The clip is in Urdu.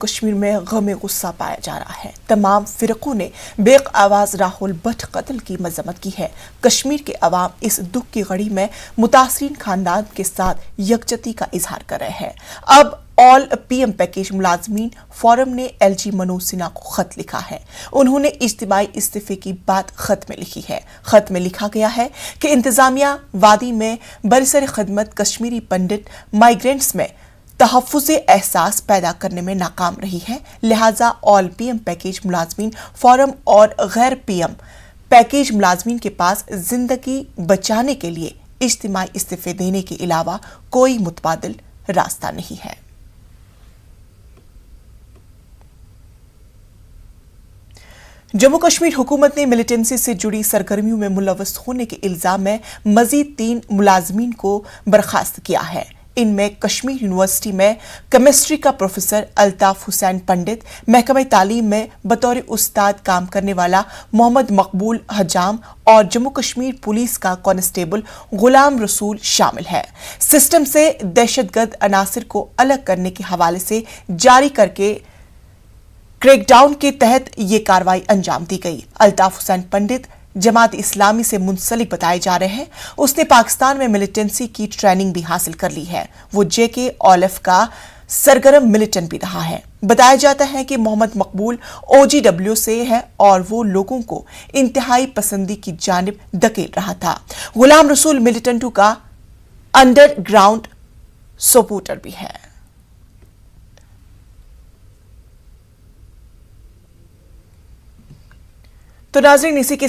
کشمیر میں غم غصہ پایا جا رہا ہے۔ تمام فرقوں نے بیک آواز راہل بٹ قتل کی مذمت کی ہے۔ کشمیر کے عوام اس دکھ کی گھڑی میں متاثرین خاندان کے ساتھ یکجہتی کا اظہار کر رہے ہیں۔ اب آل پی ایم پیکیج ملازمین فورم نے ایل جی منوج سنہا کو خط لکھا ہے۔ انہوں نے اجتماعی استعفے کی بات خط میں لکھی ہے۔ خط میں لکھا گیا ہے کہ انتظامیہ وادی میں برسر خدمت کشمیری پنڈت مائیگرنٹس میں تحفظ احساس پیدا کرنے میں ناکام رہی ہے، لہٰذا آل پی ایم پیکیج ملازمین فورم اور غیر پی ایم پیکیج ملازمین کے پاس زندگی بچانے کے لیے اجتماعی استعفے دینے کے علاوہ کوئی متبادل راستہ نہیں ہے۔ جموں کشمیر حکومت نے ملیٹنسی سے جڑی سرگرمیوں میں ملوث ہونے کے الزام میں مزید 3 ملازمین کو برخاست کیا ہے۔ ان میں کشمیر یونیورسٹی میں کیمسٹری کا پروفیسر الطاف حسین پنڈت، محکمہ تعلیم میں بطور استاد کام کرنے والا محمد مقبول حجام اور جموں کشمیر پولیس کا کانسٹیبل غلام رسول شامل ہے۔ سسٹم سے دہشت گرد عناصر کو الگ کرنے کے حوالے سے جاری کر کے کریک ڈاؤن کے تحت یہ کارروائی انجام دی گئی۔ الطاف حسین پنڈت جماعت اسلامی سے منسلک بتائے جا رہے ہیں۔ اس نے پاکستان میں ملیٹنسی کی ٹریننگ بھی حاصل کر لی ہے۔ وہ جے کے اولف کا سرگرم ملیٹنٹ بھی رہا ہے۔ بتایا جاتا ہے کہ محمد مقبول او جی ڈبلیو سے ہے اور وہ لوگوں کو انتہائی پسندی کی جانب دھکیل رہا تھا۔ غلام رسول ملیٹنٹوں کا انڈر گراؤنڈ سپورٹر بھی ہے۔ تو ناظرین، اسی کے ساتھ